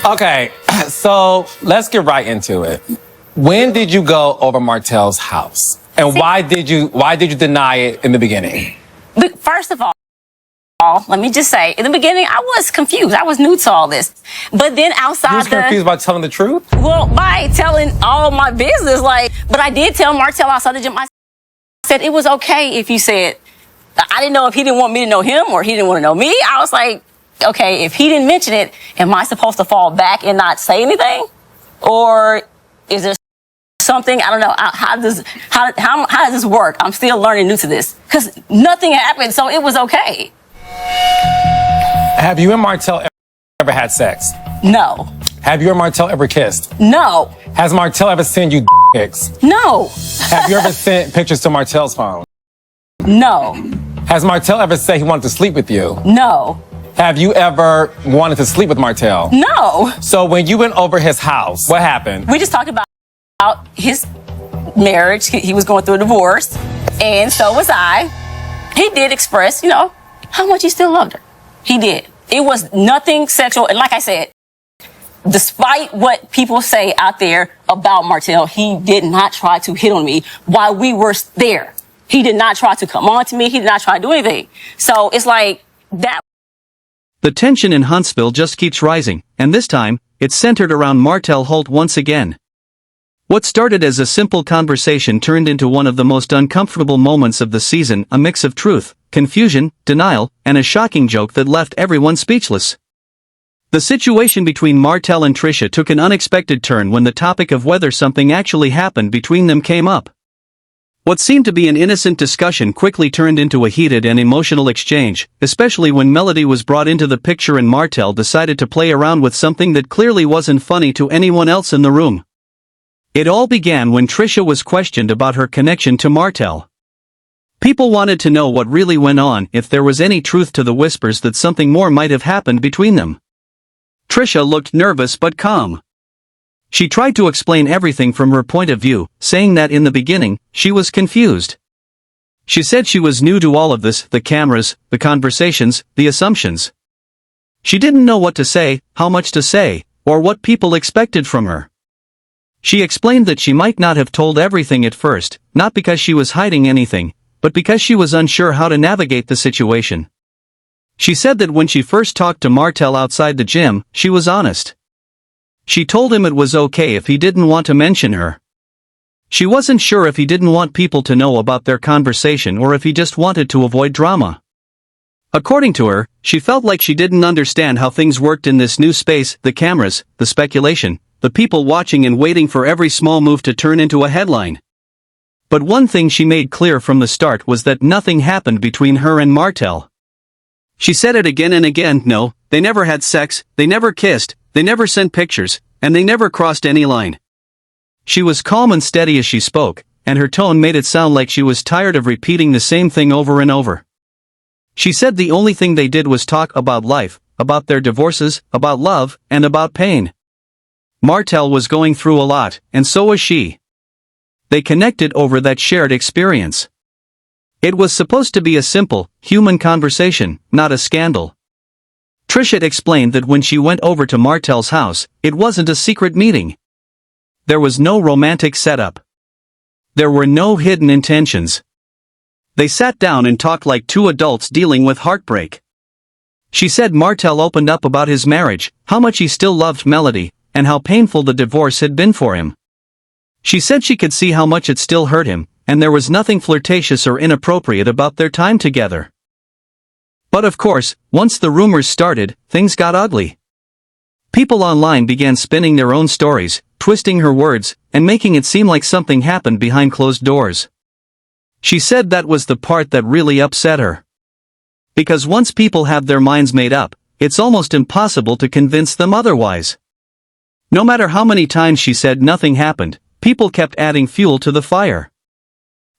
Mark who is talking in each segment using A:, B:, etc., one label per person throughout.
A: Okay, so let's get right into it. When did you go over Martell's house? And why did you deny it in the beginning?
B: First of all, let me just say, in the beginning, I was confused. I was new to all this. But then outside
A: You was confused about telling the truth?
B: Well, by telling all my business, but I did tell Martell outside the gym, I said it was okay if you said, I didn't know if he didn't want me to know him or he didn't want to know me. I was like, okay, if he didn't mention it, am I supposed to fall back and not say anything? Or is there something, I don't know, how does this work? I'm still learning new to this because nothing happened, so it was okay.
A: Have you and Martell ever had sex?
B: No.
A: Have you and Martell ever kissed?
B: No.
A: Has Martell ever sent you pics?
B: No.
A: Have you ever sent pictures to Martell's phone?
B: No.
A: Has Martell ever said he wanted to sleep with you?
B: No.
A: Have you ever wanted to sleep with Martell?
B: No.
A: So when you went over his house, what happened?
B: We just talked about his marriage. He was going through a divorce, and so was I. He did express, how much he still loved her. He did. It was nothing sexual. And like I said, despite what people say out there about Martell, he did not try to hit on me while we were there. He did not try to come on to me. He did not try to do anything. So it's like that.
C: The tension in Huntsville just keeps rising, and this time, it's centered around Martell Holt once again. What started as a simple conversation turned into one of the most uncomfortable moments of the season, a mix of truth, confusion, denial, and a shocking joke that left everyone speechless. The situation between Martell and Tricia took an unexpected turn when the topic of whether something actually happened between them came up. What seemed to be an innocent discussion quickly turned into a heated and emotional exchange, especially when Melody was brought into the picture and Martell decided to play around with something that clearly wasn't funny to anyone else in the room. It all began when Tricia was questioned about her connection to Martell. People wanted to know what really went on, if there was any truth to the whispers that something more might have happened between them. Tricia looked nervous but calm. She tried to explain everything from her point of view, saying that in the beginning, she was confused. She said she was new to all of this, the cameras, the conversations, the assumptions. She didn't know what to say, how much to say, or what people expected from her. She explained that she might not have told everything at first, not because she was hiding anything, but because she was unsure how to navigate the situation. She said that when she first talked to Martell outside the gym, she was honest. She told him it was okay if he didn't want to mention her. She wasn't sure if he didn't want people to know about their conversation or if he just wanted to avoid drama. According to her, she felt like she didn't understand how things worked in this new space, the cameras, the speculation, the people watching and waiting for every small move to turn into a headline. But one thing she made clear from the start was that nothing happened between her and Martell. She said it again and again, no, they never had sex, they never kissed, they never sent pictures, and they never crossed any line. She was calm and steady as she spoke, and her tone made it sound like she was tired of repeating the same thing over and over. She said the only thing they did was talk about life, about their divorces, about love, and about pain. Martell was going through a lot, and so was she. They connected over that shared experience. It was supposed to be a simple, human conversation, not a scandal. Tricia explained that when she went over to Martell's house, it wasn't a secret meeting. There was no romantic setup. There were no hidden intentions. They sat down and talked like two adults dealing with heartbreak. She said Martell opened up about his marriage, how much he still loved Melody, and how painful the divorce had been for him. She said she could see how much it still hurt him, and there was nothing flirtatious or inappropriate about their time together. But of course, once the rumors started, things got ugly. People online began spinning their own stories, twisting her words, and making it seem like something happened behind closed doors. She said that was the part that really upset her. Because once people have their minds made up, it's almost impossible to convince them otherwise. No matter how many times she said nothing happened, people kept adding fuel to the fire.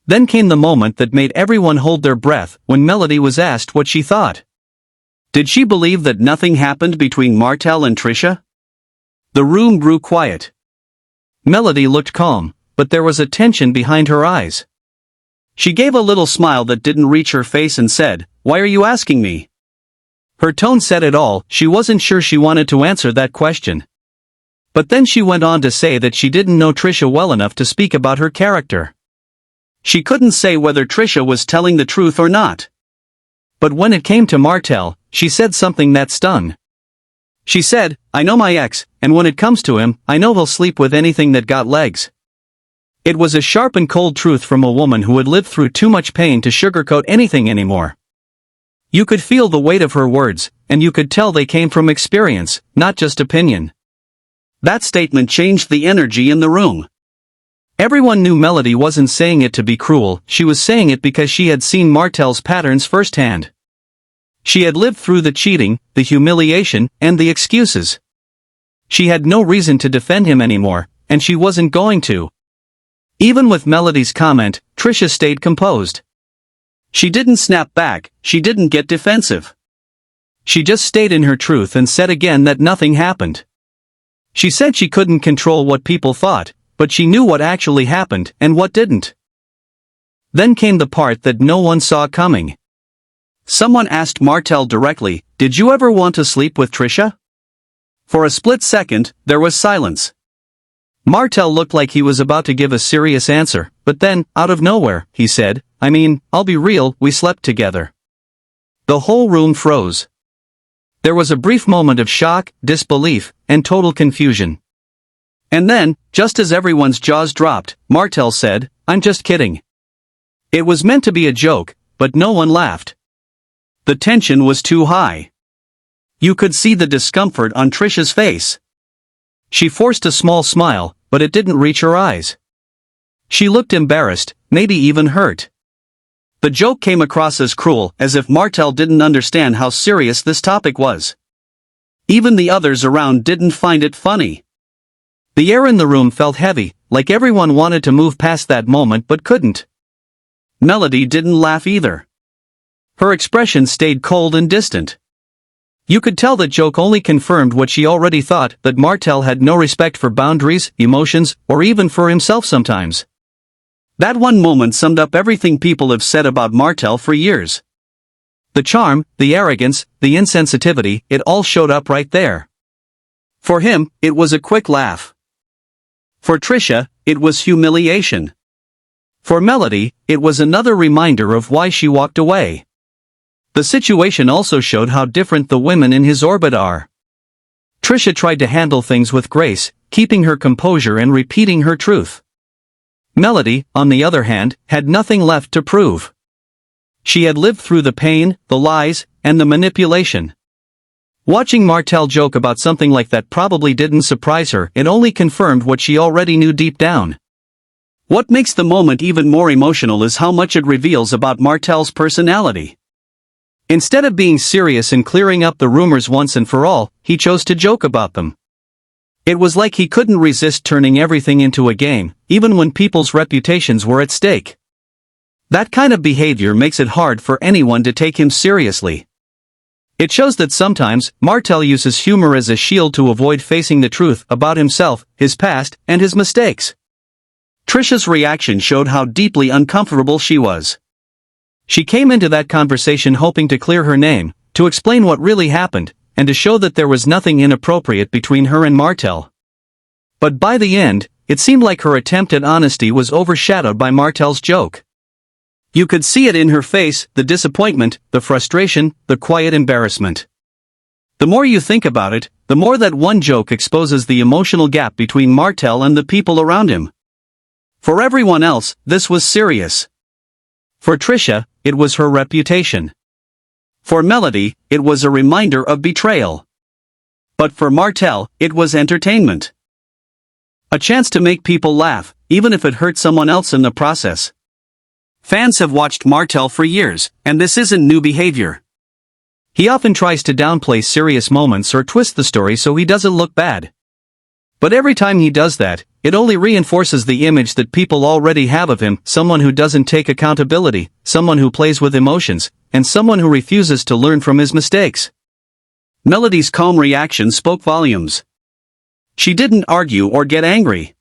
C: Then came the moment that made everyone hold their breath when Melody was asked what she thought. Did she believe that nothing happened between Martell and Tricia? The room grew quiet. Melody looked calm, but there was a tension behind her eyes. She gave a little smile that didn't reach her face and said, "Why are you asking me?" Her tone said it all. She wasn't sure she wanted to answer that question. But then she went on to say that she didn't know Tricia well enough to speak about her character. She couldn't say whether Tricia was telling the truth or not. But when it came to Martell, she said something that stung. She said, "I know my ex, and when it comes to him, I know he'll sleep with anything that got legs." It was a sharp and cold truth from a woman who had lived through too much pain to sugarcoat anything anymore. You could feel the weight of her words, and you could tell they came from experience, not just opinion. That statement changed the energy in the room. Everyone knew Melody wasn't saying it to be cruel, she was saying it because she had seen Martell's patterns firsthand. She had lived through the cheating, the humiliation, and the excuses. She had no reason to defend him anymore, and she wasn't going to. Even with Melody's comment, Tricia stayed composed. She didn't snap back, she didn't get defensive. She just stayed in her truth and said again that nothing happened. She said she couldn't control what people thought, but she knew what actually happened and what didn't. Then came the part that no one saw coming. Someone asked Martell directly, "Did you ever want to sleep with Tricia?" For a split second, there was silence. Martell looked like he was about to give a serious answer, but then, out of nowhere, he said, "I mean, I'll be real, we slept together." The whole room froze. There was a brief moment of shock, disbelief, and total confusion. And then, just as everyone's jaws dropped, Martell said, "I'm just kidding." It was meant to be a joke, but no one laughed. The tension was too high. You could see the discomfort on Tricia's face. She forced a small smile, but it didn't reach her eyes. She looked embarrassed, maybe even hurt. The joke came across as cruel, as if Martell didn't understand how serious this topic was. Even the others around didn't find it funny. The air in the room felt heavy, like everyone wanted to move past that moment but couldn't. Melody didn't laugh either. Her expression stayed cold and distant. You could tell that joke only confirmed what she already thought, that Martell had no respect for boundaries, emotions, or even for himself sometimes. That one moment summed up everything people have said about Martell for years. The charm, the arrogance, the insensitivity, it all showed up right there. For him, it was a quick laugh. For Tricia, it was humiliation. For Melody, it was another reminder of why she walked away. The situation also showed how different the women in his orbit are. Tricia tried to handle things with grace, keeping her composure and repeating her truth. Melody, on the other hand, had nothing left to prove. She had lived through the pain, the lies, and the manipulation. Watching Martell joke about something like that probably didn't surprise her, it only confirmed what she already knew deep down. What makes the moment even more emotional is how much it reveals about Martell's personality. Instead of being serious and clearing up the rumors once and for all, he chose to joke about them. It was like he couldn't resist turning everything into a game, even when people's reputations were at stake. That kind of behavior makes it hard for anyone to take him seriously. It shows that sometimes, Martell uses humor as a shield to avoid facing the truth about himself, his past, and his mistakes. Tricia's reaction showed how deeply uncomfortable she was. She came into that conversation hoping to clear her name, to explain what really happened, and to show that there was nothing inappropriate between her and Martell. But by the end, it seemed like her attempt at honesty was overshadowed by Martell's joke. You could see it in her face, the disappointment, the frustration, the quiet embarrassment. The more you think about it, the more that one joke exposes the emotional gap between Martell and the people around him. For everyone else, this was serious. For Tricia, it was her reputation. For Melody, it was a reminder of betrayal. But for Martell, it was entertainment. A chance to make people laugh, even if it hurt someone else in the process. Fans have watched Martell for years, and this isn't new behavior. He often tries to downplay serious moments or twist the story so he doesn't look bad. But every time he does that, it only reinforces the image that people already have of him, someone who doesn't take accountability, someone who plays with emotions, and someone who refuses to learn from his mistakes. Melody's calm reaction spoke volumes. She didn't argue or get angry.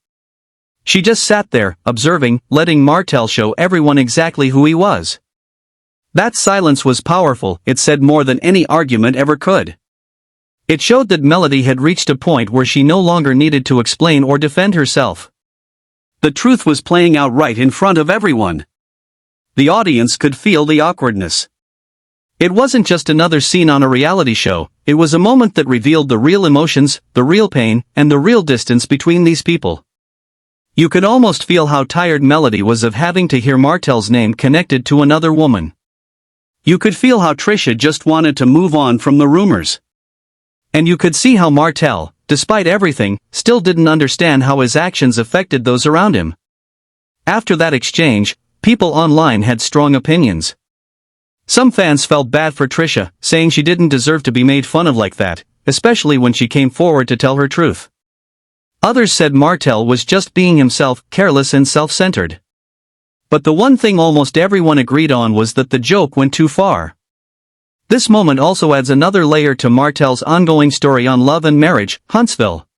C: She just sat there, observing, letting Martell show everyone exactly who he was. That silence was powerful. It said more than any argument ever could. It showed that Melody had reached a point where she no longer needed to explain or defend herself. The truth was playing out right in front of everyone. The audience could feel the awkwardness. It wasn't just another scene on a reality show, it was a moment that revealed the real emotions, the real pain, and the real distance between these people. You could almost feel how tired Melody was of having to hear Martell's name connected to another woman. You could feel how Tricia just wanted to move on from the rumors. And you could see how Martell, despite everything, still didn't understand how his actions affected those around him. After that exchange, people online had strong opinions. Some fans felt bad for Tricia, saying she didn't deserve to be made fun of like that, especially when she came forward to tell her truth. Others said Martell was just being himself, careless and self-centered. But the one thing almost everyone agreed on was that the joke went too far. This moment also adds another layer to Martell's ongoing story on love and marriage, Huntsville.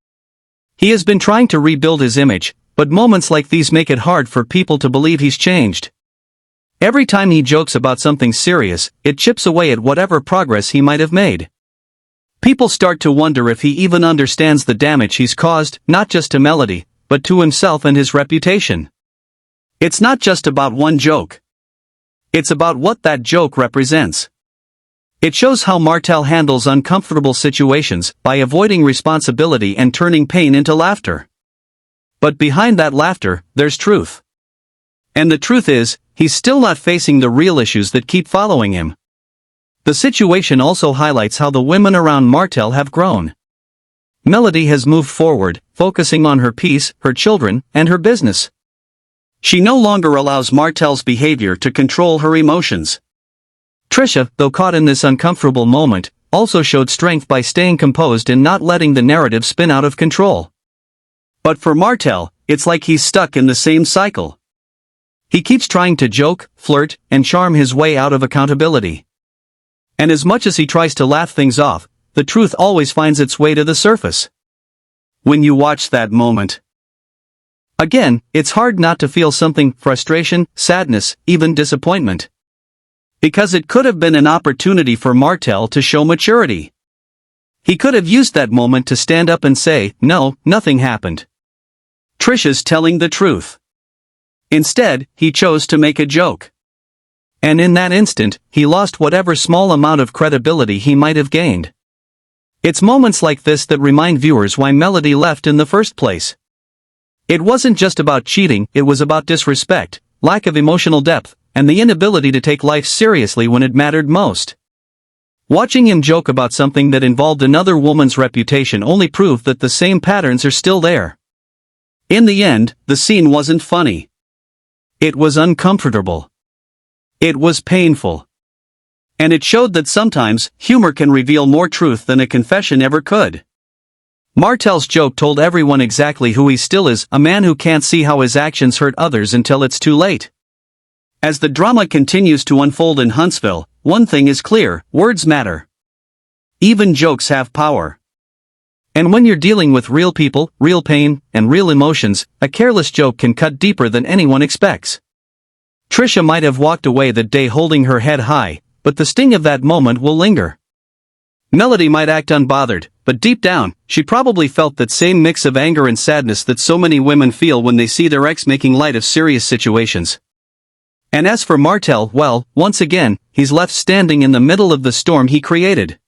C: He has been trying to rebuild his image, but moments like these make it hard for people to believe he's changed. Every time he jokes about something serious, it chips away at whatever progress he might have made. People start to wonder if he even understands the damage he's caused, not just to Melody, but to himself and his reputation. It's not just about one joke. It's about what that joke represents. It shows how Martell handles uncomfortable situations by avoiding responsibility and turning pain into laughter. But behind that laughter, there's truth. And the truth is, he's still not facing the real issues that keep following him. The situation also highlights how the women around Martell have grown. Melody has moved forward, focusing on her peace, her children, and her business. She no longer allows Martell's behavior to control her emotions. Tricia, though caught in this uncomfortable moment, also showed strength by staying composed and not letting the narrative spin out of control. But for Martell, it's like he's stuck in the same cycle. He keeps trying to joke, flirt, and charm his way out of accountability. And as much as he tries to laugh things off, the truth always finds its way to the surface. When you watch that moment, again, it's hard not to feel something: frustration, sadness, even disappointment. Because it could have been an opportunity for Martell to show maturity. He could have used that moment to stand up and say, "No, nothing happened. Tricia's telling the truth." Instead, he chose to make a joke. And in that instant, he lost whatever small amount of credibility he might have gained. It's moments like this that remind viewers why Melody left in the first place. It wasn't just about cheating, it was about disrespect, lack of emotional depth, and the inability to take life seriously when it mattered most. Watching him joke about something that involved another woman's reputation only proved that the same patterns are still there. In the end, the scene wasn't funny. It was uncomfortable. It was painful. And it showed that sometimes, humor can reveal more truth than a confession ever could. Martell's joke told everyone exactly who he still is, a man who can't see how his actions hurt others until it's too late. As the drama continues to unfold in Huntsville, one thing is clear: words matter. Even jokes have power. And when you're dealing with real people, real pain, and real emotions, a careless joke can cut deeper than anyone expects. Tricia might have walked away that day holding her head high, but the sting of that moment will linger. Melody might act unbothered, but deep down, she probably felt that same mix of anger and sadness that so many women feel when they see their ex making light of serious situations. And as for Martell, well, once again, he's left standing in the middle of the storm he created.